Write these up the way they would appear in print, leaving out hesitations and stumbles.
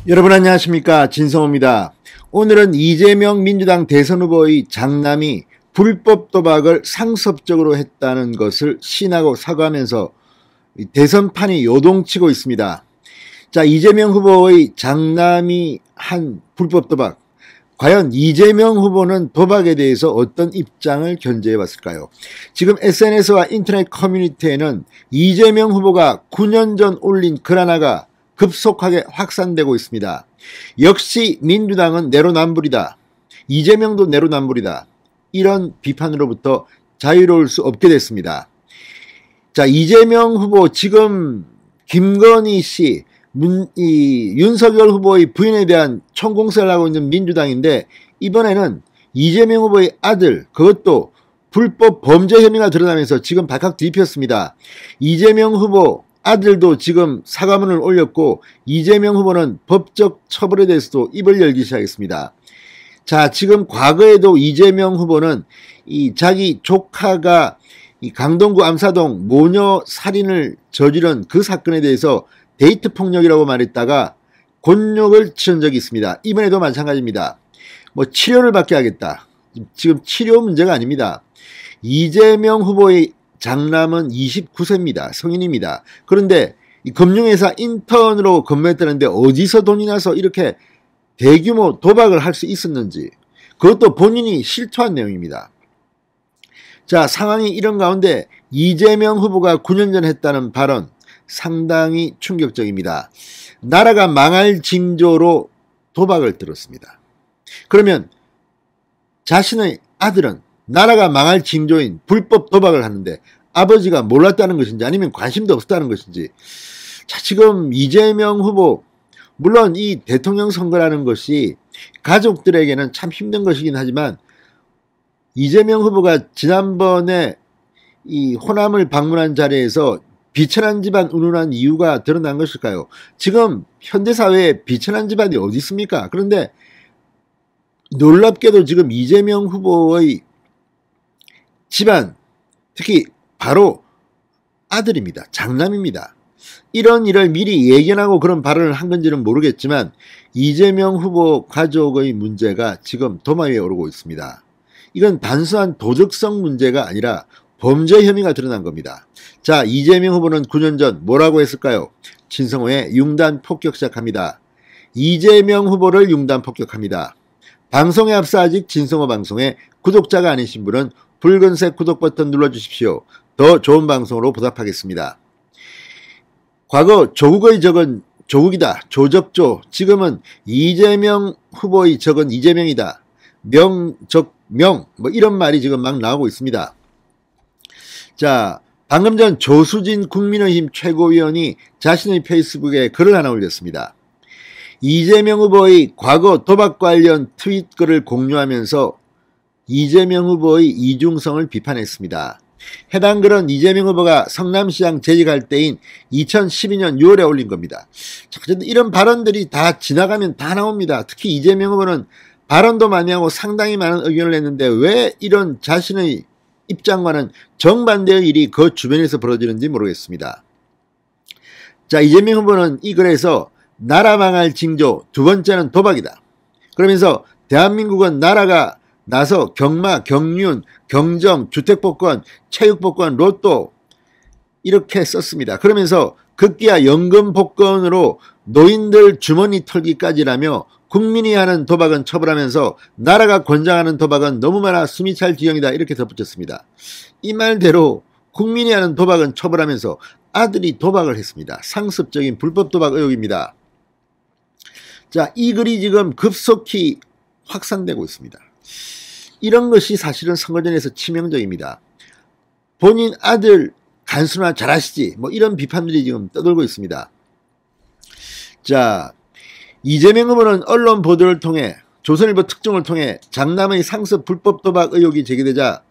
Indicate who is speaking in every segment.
Speaker 1: 여러분 안녕하십니까, 진성호입니다. 오늘은 이재명 민주당 대선 후보의 장남이 불법 도박을 상습적으로 했다는 것을 시인하고 사과하면서 대선판이 요동치고 있습니다. 자, 이재명 후보의 장남이 한 불법 도박, 과연 이재명 후보는 도박에 대해서 어떤 입장을 견지해 왔을까요? 지금 SNS와 인터넷 커뮤니티에는 이재명 후보가 9년 전 올린 글 하나가 급속하게 확산되고 있습니다. 역시 민주당은 내로남불이다. 이재명도 내로남불이다. 이런 비판으로부터 자유로울 수 없게 됐습니다. 자, 이재명 후보 지금 김건희 씨, 윤석열 후보의 부인에 대한 총공세를 하고 있는 민주당인데, 이번에는 이재명 후보의 아들, 그것도 불법 범죄 혐의가 드러나면서 지금 발칵 뒤집혔습니다. 이재명 후보 아들도 지금 사과문을 올렸고, 이재명 후보는 법적 처벌에 대해서도 입을 열기 시작했습니다. 자, 지금 과거에도 이재명 후보는 자기 조카가 강동구 암사동 모녀 살인을 저지른 그 사건에 대해서 데이트 폭력이라고 말했다가 곤욕을 치른 적이 있습니다. 이번에도 마찬가지입니다. 치료를 받게 하겠다. 지금 치료 문제가 아닙니다. 이재명 후보의 장남은 29세입니다. 성인입니다. 그런데 이 금융회사 인턴으로 근무했다는데 어디서 돈이 나서 이렇게 대규모 도박을 할 수 있었는지, 그것도 본인이 실토한 내용입니다. 자, 상황이 이런 가운데 이재명 후보가 9년 전 했다는 발언 상당히 충격적입니다. 나라가 망할 징조로 도박을 들었습니다. 그러면 자신의 아들은 나라가 망할 징조인 불법 도박을 하는데 아버지가 몰랐다는 것인지 아니면 관심도 없었다는 것인지. 자, 지금 이재명 후보, 물론 이 대통령 선거라는 것이 가족들에게는 참 힘든 것이긴 하지만, 이재명 후보가 지난번에 이 호남을 방문한 자리에서 비천한 집안 운운한 이유가 드러난 것일까요? 지금 현대사회에 비천한 집안이 어디 있습니까? 그런데 놀랍게도 지금 이재명 후보의 집안, 특히 바로 아들입니다. 장남입니다. 이런 일을 미리 예견하고 그런 발언을 한 건지는 모르겠지만 이재명 후보 가족의 문제가 지금 도마 위에 오르고 있습니다. 이건 단순한 도덕성 문제가 아니라 범죄 혐의가 드러난 겁니다. 자, 이재명 후보는 9년 전 뭐라고 했을까요? 진성호의 융단 폭격 시작합니다. 이재명 후보를 융단 폭격합니다. 방송에 앞서 아직 진성호 방송에 구독자가 아니신 분은 붉은색 구독 버튼 눌러주십시오. 더 좋은 방송으로 보답하겠습니다. 과거 조국의 적은 조국이다. 조적조. 지금은 이재명 후보의 적은 이재명이다. 명적명. 이런 말이 지금 막 나오고 있습니다. 자, 방금 전 조수진 국민의힘 최고위원이 자신의 페이스북에 글을 하나 올렸습니다. 이재명 후보의 과거 도박 관련 트윗 글을 공유하면서 이재명 후보의 이중성을 비판했습니다. 해당 글은 이재명 후보가 성남시장 재직할 때인 2012년 6월에 올린 겁니다. 자, 이런 발언들이 다 지나가면 다 나옵니다. 특히 이재명 후보는 발언도 많이 하고 상당히 많은 의견을 냈는데 왜 이런 자신의 입장과는 정반대의 일이 그 주변에서 벌어지는지 모르겠습니다. 자, 이재명 후보는 이 글에서 나라 망할 징조, 두 번째는 도박이다. 그러면서 대한민국은 나라가 나서 경마, 경륜, 경정, 주택복권, 체육복권, 로또 이렇게 썼습니다. 그러면서 급기야 연금복권으로 노인들 주머니 털기까지라며 국민이 하는 도박은 처벌하면서 나라가 권장하는 도박은 너무 많아 숨이 찰 지경이다, 이렇게 덧붙였습니다. 이 말대로 국민이 하는 도박은 처벌하면서 아들이 도박을 했습니다. 상습적인 불법 도박 의혹입니다. 자, 이 글이 지금 급속히 확산되고 있습니다. 이런 것이 사실은 선거전에서 치명적입니다. 본인 아들 간수나 잘하시지, 이런 비판들이 지금 떠돌고 있습니다. 자, 이재명 후보는 언론 보도를 통해, 조선일보 특종을 통해 장남의 상습 불법 도박 의혹이 제기되자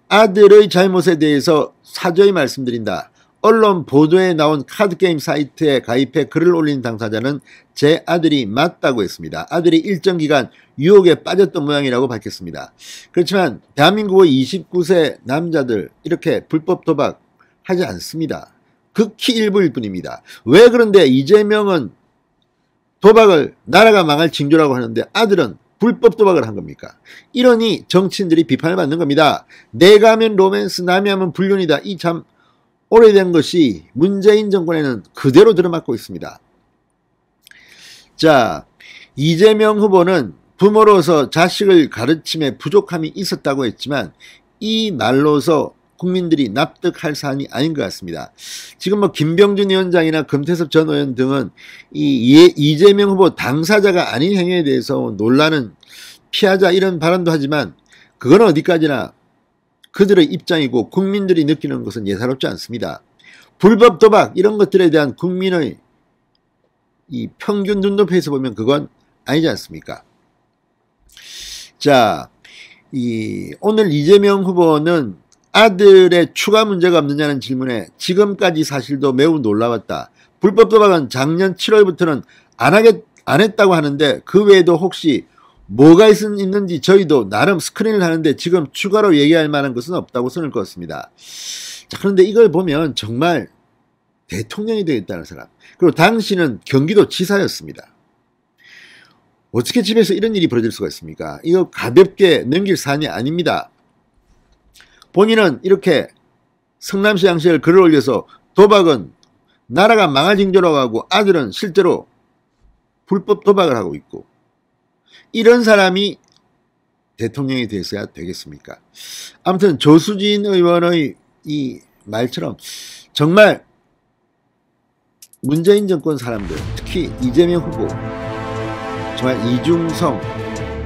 Speaker 1: 아들의 잘못에 대해서 사죄의 말씀드린다. 언론 보도에 나온 카드게임 사이트에 가입해 글을 올린 당사자는 제 아들이 맞다고 했습니다. 아들이 일정 기간 유혹에 빠졌던 모양이라고 밝혔습니다. 그렇지만 대한민국의 29세 남자들 이렇게 불법 도박 하지 않습니다. 극히 일부일 뿐입니다. 왜 그런데 이재명은 도박을 나라가 망할 징조라고 하는데 아들은 불법 도박을 한 겁니까? 이러니 정치인들이 비판을 받는 겁니다. 내가 하면 로맨스, 남이 하면 불륜이다. 이 참 오래된 것이 문재인 정권에는 그대로 들어맞고 있습니다. 자, 이재명 후보는 부모로서 자식을 가르침에 부족함이 있었다고 했지만 이 말로서 국민들이 납득할 사안이 아닌 것 같습니다. 지금 뭐 김병준 위원장이나 금태섭 전 의원 등은 이재명 후보 당사자가 아닌 행위에 대해서 논란은 피하자 이런 발언도 하지만 그건 어디까지나 그들의 입장이고 국민들이 느끼는 것은 예사롭지 않습니다. 불법 도박 이런 것들에 대한 국민의 이 평균 눈높이에서 보면 그건 아니지 않습니까? 자, 오늘 이재명 후보는 아들의 추가 문제가 없느냐는 질문에 지금까지 사실도 매우 놀라웠다. 불법 도박은 작년 7월부터는 안 했다고 하는데 그 외에도 혹시 뭐가 있는지 저희도 나름 스크린을 하는데 지금 추가로 얘기할 만한 것은 없다고 선을 그었습니다. 자, 그런데 이걸 보면 정말 대통령이 되겠다는 사람, 그리고 당시는 경기도 지사였습니다. 어떻게 집에서 이런 일이 벌어질 수가 있습니까? 이거 가볍게 넘길 사안이 아닙니다. 본인은 이렇게 성남시 양식을 글을 올려서 도박은 나라가 망할 징조라고 하고 아들은 실제로 불법 도박을 하고 있고 이런 사람이 대통령이 됐어야 되겠습니까? 아무튼 조수진 의원의 이 말처럼 정말 문재인 정권 사람들, 특히 이재명 후보 정말 이중성,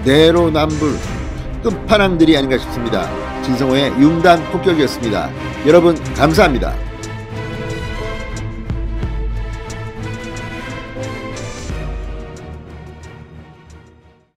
Speaker 1: 내로남불 끝판왕들이 아닌가 싶습니다. 진성호의 융단 폭격이었습니다. 여러분 감사합니다.